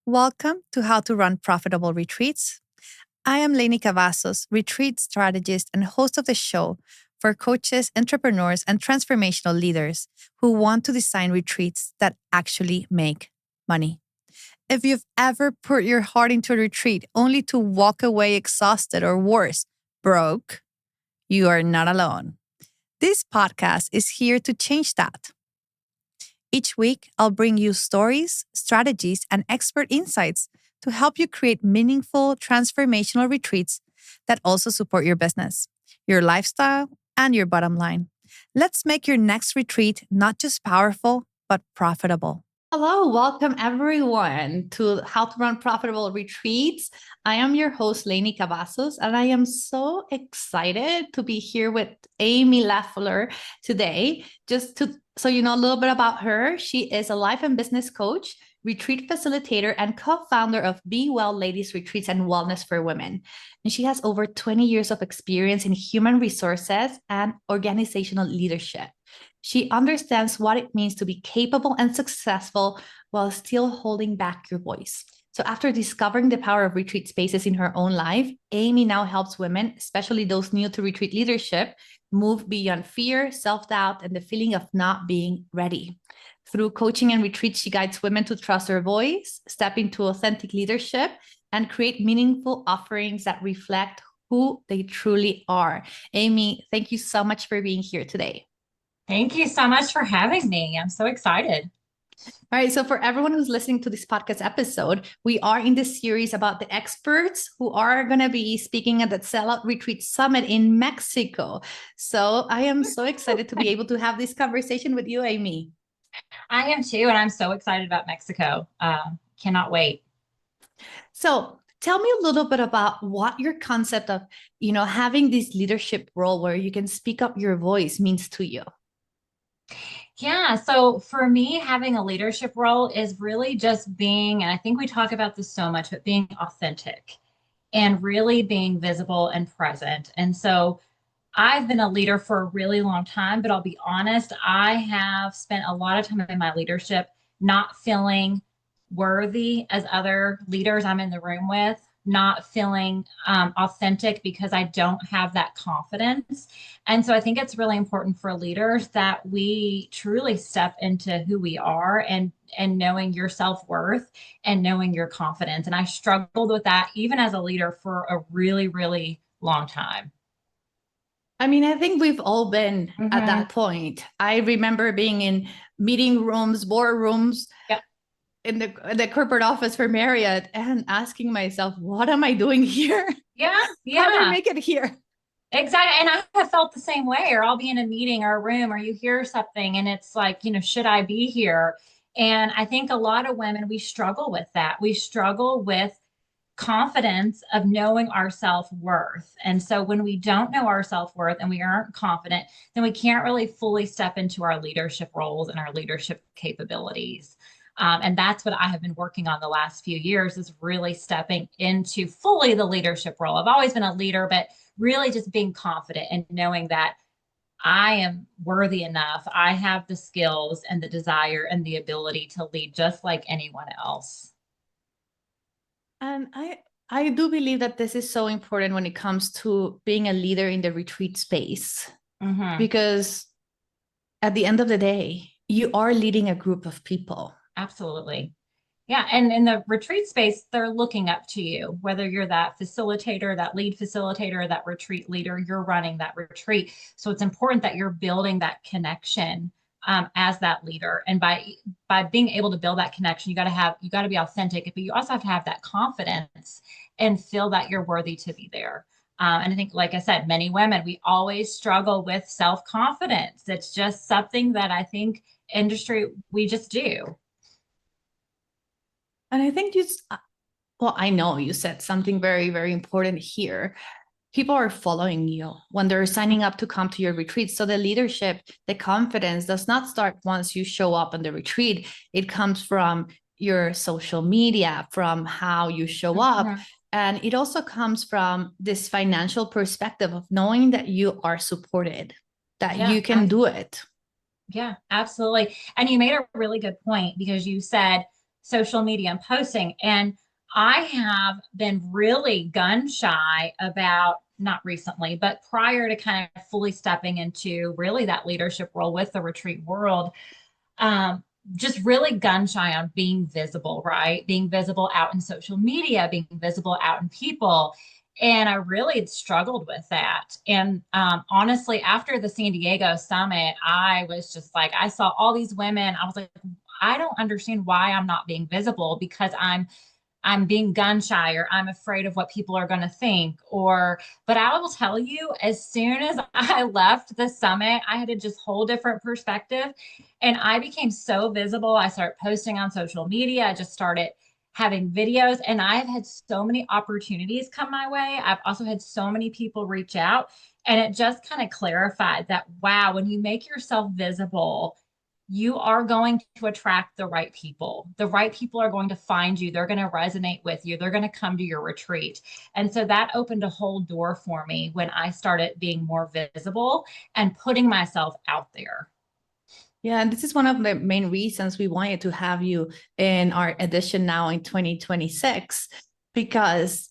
Welcome to How to Run Profitable Retreats. I am Leni Cavazos, retreat strategist and host of the show for coaches, entrepreneurs, and transformational leaders who want to design retreats that actually make money. If you've ever put your heart into a retreat only to walk away exhausted or worse, broke, you are not alone. This podcast is here to change that. Each week, I'll bring you stories, strategies, and expert insights to help you create meaningful, transformational retreats that also support your business, your lifestyle, and your bottom line. Let's make your next retreat not just powerful, but profitable. Hello, welcome everyone to How to Run Profitable Retreats. I am your host, Leni Cavazos, and I am so excited to be here with Amy Leffler today. So you know a little bit about her, she is a life and business coach, retreat facilitator, and co-founder of Be Well Ladies Retreats and Wellness for Women. And she has over 20 years of experience in human resources and organizational leadership. She understands what it means to be capable and successful while still holding back your voice. So after discovering the power of retreat spaces in her own life, Amy now helps women, especially those new to retreat leadership, move beyond fear, self-doubt, and the feeling of not being ready. Through coaching and retreats, she guides women to trust their voice, step into authentic leadership, and create meaningful offerings that reflect who they truly are. Amy, thank you so much for being here today. Thank you so much for having me. I'm so excited. All right. So for everyone who's listening to this podcast episode, we are in this series about the experts who are going to be speaking at the Sellout Retreat Summit in Mexico. So I am so excited to be able to have this conversation with you, Amy. I am too. And I'm so excited about Mexico. Cannot wait. So tell me a little bit about what your concept of, having this leadership role where you can speak up your voice means to you. Yeah. So for me, having a leadership role is really just being, and I think we talk about this so much, but being authentic and really being visible and present. And so I've been a leader for a really long time, but I'll be honest, I have spent a lot of time in my leadership not feeling worthy as other leaders I'm in the room with, not feeling authentic because I don't have that confidence. And so I think it's really important for leaders that we truly step into who we are and knowing your self-worth and knowing your confidence. And I struggled with that even as a leader for a really, really long time. I mean, I think we've all been at that point. I remember being in meeting rooms, boardrooms, in the corporate office for Marriott and asking myself, what am I doing here? Yeah. How did I make it here? Exactly. And I have felt the same way, or I'll be in a meeting or a room or you hear something and it's like, should I be here? And I think a lot of women, we struggle with that. We struggle with confidence of knowing our self-worth. And so when we don't know our self-worth and we aren't confident, then we can't really fully step into our leadership roles and our leadership capabilities. And that's what I have been working on the last few years, is really stepping into fully the leadership role. I've always been a leader, but really just being confident and knowing that I am worthy enough. I have the skills and the desire and the ability to lead just like anyone else. And I do believe that this is so important when it comes to being a leader in the retreat space, because at the end of the day, you are leading a group of people. Absolutely. Yeah. And in the retreat space, they're looking up to you, whether you're that facilitator, that lead facilitator, that retreat leader, you're running that retreat. So it's important that you're building that connection as that leader. And by being able to build that connection, you got to be authentic, but you also have to have that confidence and feel that you're worthy to be there. And I think, like I said, many women, we always struggle with self-confidence. It's just something that I think industry, we just do. And I think I know you said something very, very important here. People are following you when they're signing up to come to your retreat. So the leadership, the confidence does not start once you show up on the retreat. It comes from your social media, from how you show up. And it also comes from this financial perspective of knowing that you are supported, that you can do it. Yeah, absolutely. And you made a really good point, because you said social media and posting. And I have been really gun shy about, not recently, but prior to kind of fully stepping into really that leadership role with the retreat world, just really gun shy on being visible, right? Being visible out in social media, being visible out in people. And I really struggled with that. And honestly, after the San Diego summit, I was just like, I saw all these women. I was like, I don't understand why I'm not being visible, because I'm being gun shy, or I'm afraid of what people are going to think. But I will tell you, as soon as I left the summit, I had a just whole different perspective, and I became so visible. I started posting on social media. I just started having videos, and I've had so many opportunities come my way. I've also had so many people reach out, and it just kind of clarified that, wow, when you make yourself visible, you are going to attract the right people. The right people are going to find you. They're going to resonate with you. They're going to come to your retreat. And so that opened a whole door for me when I started being more visible and putting myself out there. Yeah, and this is one of the main reasons we wanted to have you in our edition now in 2026, because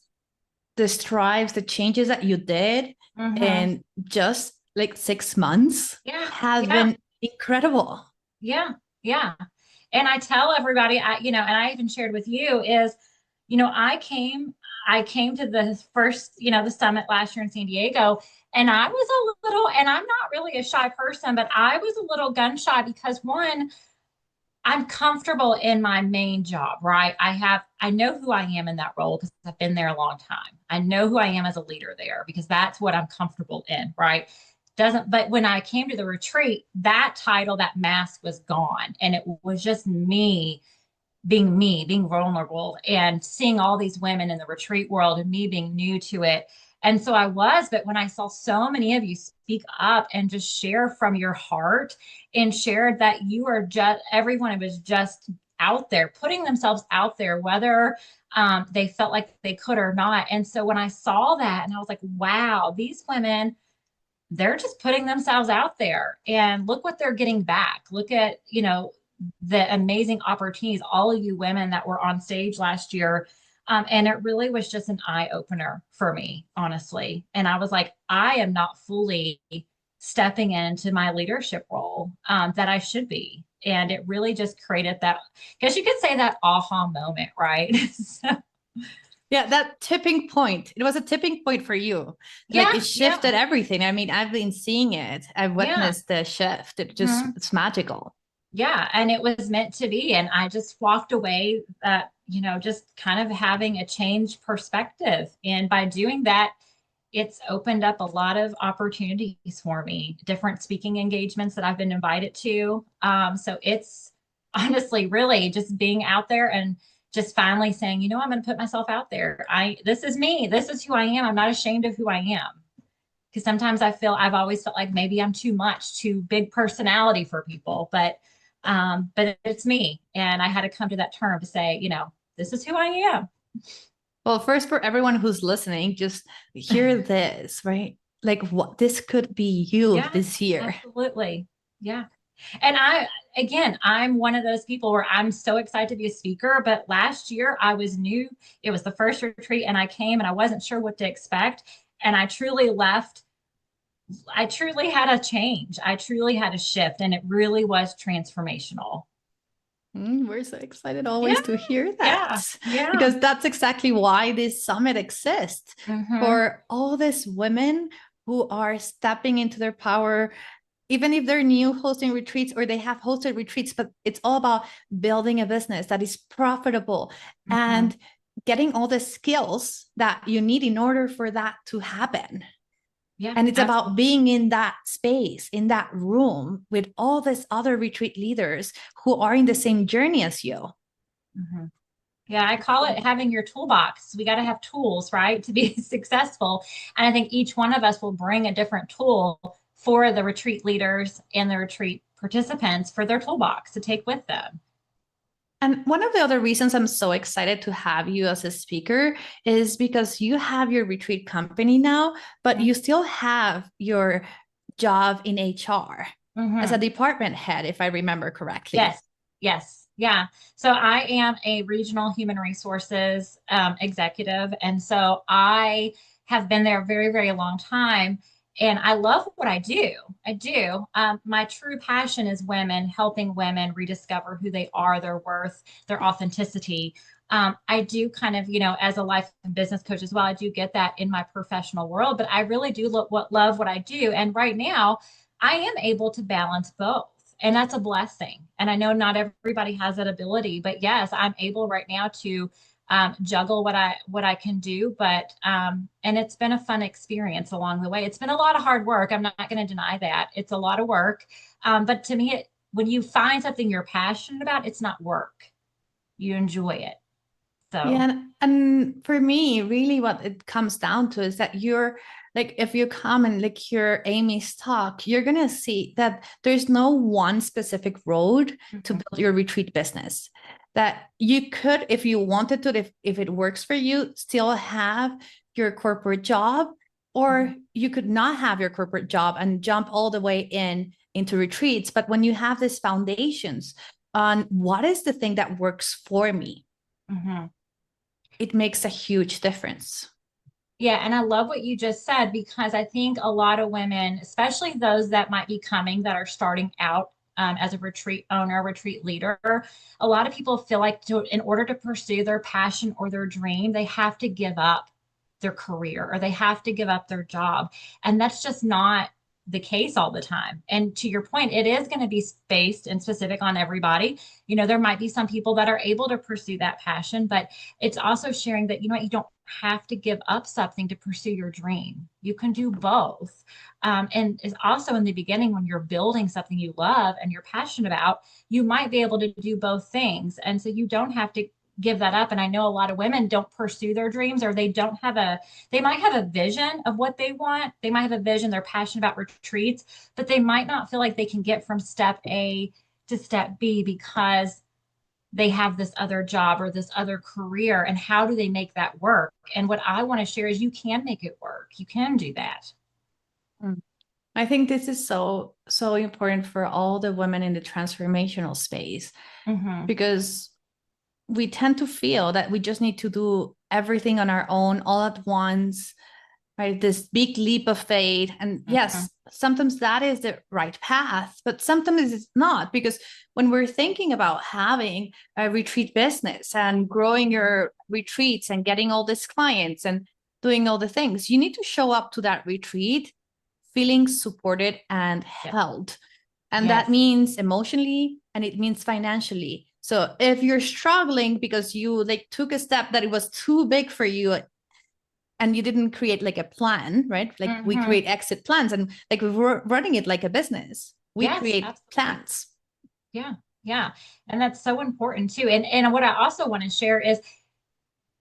the strives, the changes that you did in just like 6 months Yeah. has Yeah. been incredible. Yeah. Yeah. And I tell everybody, and I even shared with you is, I came to the first, the summit last year in San Diego, and I was a little, and I'm not really a shy person, but I was a little gun shy because, one, I'm comfortable in my main job, right? I know who I am in that role because I've been there a long time. I know who I am as a leader there because that's what I'm comfortable in, right? But when I came to the retreat, that title, that mask was gone. And it was just me, being vulnerable and seeing all these women in the retreat world and me being new to it. And so I was, but when I saw so many of you speak up and just share from your heart and shared that you are just, everyone was just out there, putting themselves out there, whether they felt like they could or not. And so when I saw that, and I was like, wow, these women, they're just putting themselves out there, and look what they're getting back. Look at, the amazing opportunities, all of you women that were on stage last year. And it really was just an eye opener for me, honestly. And I was like, I am not fully stepping into my leadership role that I should be. And it really just created that, I guess you could say, that aha moment, right? So, Yeah, that tipping point. It was a tipping point for you. Like yeah, it shifted everything. I mean, I've been seeing it. I've yeah. witnessed the shift. It's magical. Yeah, and it was meant to be. And I just walked away that, just kind of having a changed perspective. And by doing that, it's opened up a lot of opportunities for me, different speaking engagements that I've been invited to. So it's honestly really just being out there and just finally saying, I'm going to put myself out there. This is me. This is who I am. I'm not ashamed of who I am. Because sometimes I've always felt like maybe I'm too big personality for people, but it's me. And I had to come to that term to say, this is who I am. Well, first, for everyone who's listening, just hear this, right? Like what this could be you Yeah, this year. absolutely. Yeah. And I'm one of those people where I'm so excited to be a speaker. But last year I was new. It was the first retreat, and I came and I wasn't sure what to expect. And I truly left. I truly had a change. I truly had a shift, and it really was transformational. We're so excited always Yeah. to hear that, Yeah. Yeah. because that's exactly why this summit exists, Mm-hmm. for all these women who are stepping into their power, even if they're new hosting retreats or they have hosted retreats, but it's all about building a business that is profitable Mm-hmm. and getting all the skills that you need in order for that to happen. Yeah, And it's about absolutely. being in that space, in that room with all these other retreat leaders who are in the same journey as you. Mm-hmm. Yeah, I call it having your toolbox. We got to have tools, right, to be successful. And I think each one of us will bring a different tool for the retreat leaders and the retreat participants for their toolbox to take with them. And one of the other reasons I'm so excited to have you as a speaker is because you have your retreat company now, but you still have your job in HR as a Mm-hmm. department head, if I remember correctly. Yes, yes. Yeah. So I am a regional human resources executive. And so I have been there a very, very long time. And I love what I do. I do. My true passion is women, helping women rediscover who they are, their worth, their authenticity. I do kind of, as a life and business coach as well, I do get that in my professional world, but I really do love what I do. And right now, I am able to balance both. And that's a blessing. And I know not everybody has that ability, but yes, I'm able right now to juggle what I can do. But and it's been a fun experience along the way. It's been a lot of hard work. I'm not going to deny that. It's a lot of work. But to me, when you find something you're passionate about, it's not work. You enjoy it. Yeah, So, and for me, really what it comes down to is that you're like, if you come and like hear Amy's talk, you're gonna see that there's no one specific road to mhm, build your retreat business. That you could, if you wanted to, if it works for you, still have your corporate job, or mhm, you could not have your corporate job and jump all the way into retreats. But when you have these foundations on what is the thing that works for me, mhm. it makes a huge difference. Yeah, and I love what you just said because I think a lot of women, especially those that might be coming that are starting out as a retreat owner, retreat leader, a lot of people feel like in order to pursue their passion or their dream, they have to give up their career or they have to give up their job. And that's just not the case all the time. And to your point, it is going to be based and specific on everybody. There might be some people that are able to pursue that passion, but it's also sharing that, you don't have to give up something to pursue your dream. You can do both. And it's also in the beginning when you're building something you love and you're passionate about, you might be able to do both things. And so you don't have to give that up. And I know a lot of women don't pursue their dreams or they might have a vision of what they want. They might have a vision, they're passionate about retreats, but they might not feel like they can get from step A to step B because they have this other job or this other career, and how do they make that work? And what I want to share is you can make it work. You can do that. Mm. I think this is so, so important for all the women in the transformational space Mm-hmm. because we tend to feel that we just need to do everything on our own all at once, right? This big leap of faith. And Mm-hmm. yes, sometimes that is the right path, but sometimes it's not because when we're thinking about having a retreat business and growing your retreats and getting all these clients and doing all the things, you need to show up to that retreat feeling supported and Yep. held. And that Yes. means emotionally and it means financially. So if you're struggling because you like took a step that it was too big for you and you didn't create like a plan, right? Like we Mm-hmm. create exit plans and like we're running it like a business. We Yes, create absolutely. plans. Yeah. Yeah. And that's so important too. And what I also want to share is,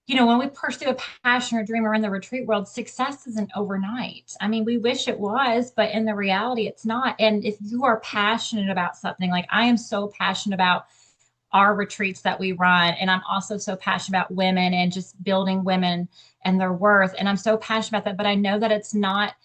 when we pursue a passion or dream or in the retreat world, success isn't overnight. I mean, we wish it was, but in the reality, it's not. And if you are passionate about something, like I am so passionate about our retreats that we run. And I'm also so passionate about women and just building women and their worth. And I'm so passionate about that. But I know that it's not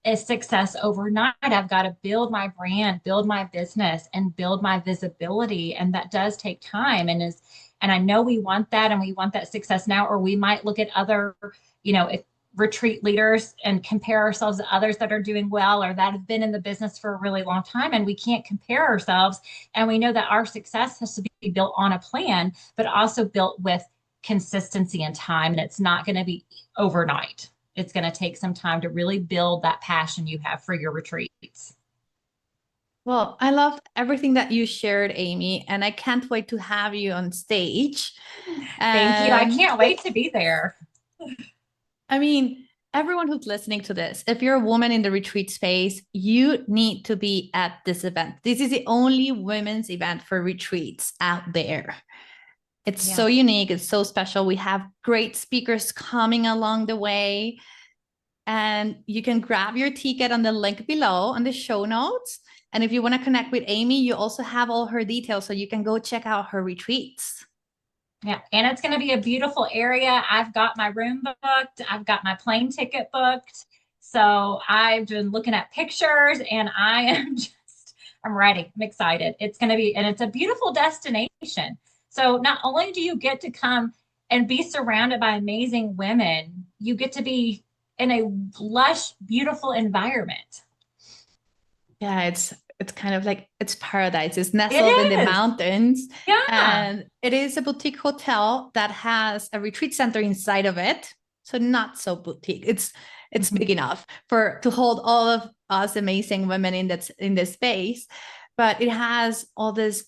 a success overnight. I've got to build my brand, build my business, and build my visibility. And that does take time. And I know we want that and we want that success now, or we might look at other, if retreat leaders and compare ourselves to others that are doing well or that have been in the business for a really long time. And we can't compare ourselves. And we know that our success has to be built on a plan, but also built with consistency and time. And it's not going to be overnight. It's going to take some time to really build that passion you have for your retreats. Well, I loved everything that you shared, Amy, and I can't wait to have you on stage. Thank you. I And can't wait to be there. I mean, everyone who's listening to this, if you're a woman in the retreat space, you need to be at this event. This is the only women's event for retreats out there. It's Yeah. so unique. It's so special. We have great speakers coming along the way. And you can grab your ticket on the link below on the show notes. And if you want to connect with Amy, you also have all her details so you can go check out her retreats. Yeah, and it's going to be a beautiful area. I've got my room booked. I've got my plane ticket booked. So I've been looking at pictures and I am I'm ready. I'm excited. It's going to be, and it's a beautiful destination. So not only do you get to come and be surrounded by amazing women, you get to be in a lush, beautiful environment. Yeah, it's kind of like it's paradise. It's It nestled in the is. mountains, Yeah. and it is a boutique hotel that has a retreat center inside of it. So not so boutique. It's Mhm. big enough for to hold all of us amazing women in this space, but it has all this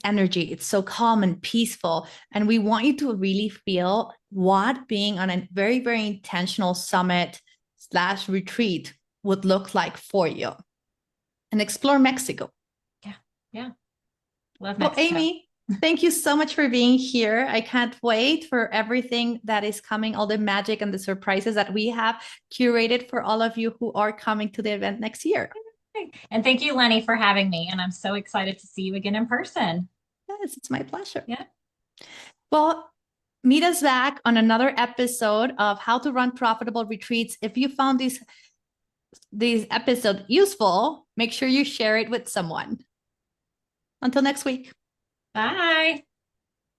energy. It's so calm and peaceful, and we want you to really feel what being on a very, very intentional summit slash retreat would look like for you and explore Mexico. Yeah. Yeah. Love Well, Mexico. Amy, thank you so much for being here. I can't wait for everything that is coming, all the magic and the surprises that we have curated for all of you who are coming to the event next year. And thank you, Leni, for having me. And I'm so excited to see you again in person. Yes, it's my pleasure. Yeah. Well, meet us back on another episode of How to Run Profitable Retreats. If you found this episode useful, make sure you share it with someone. Until next week. Bye.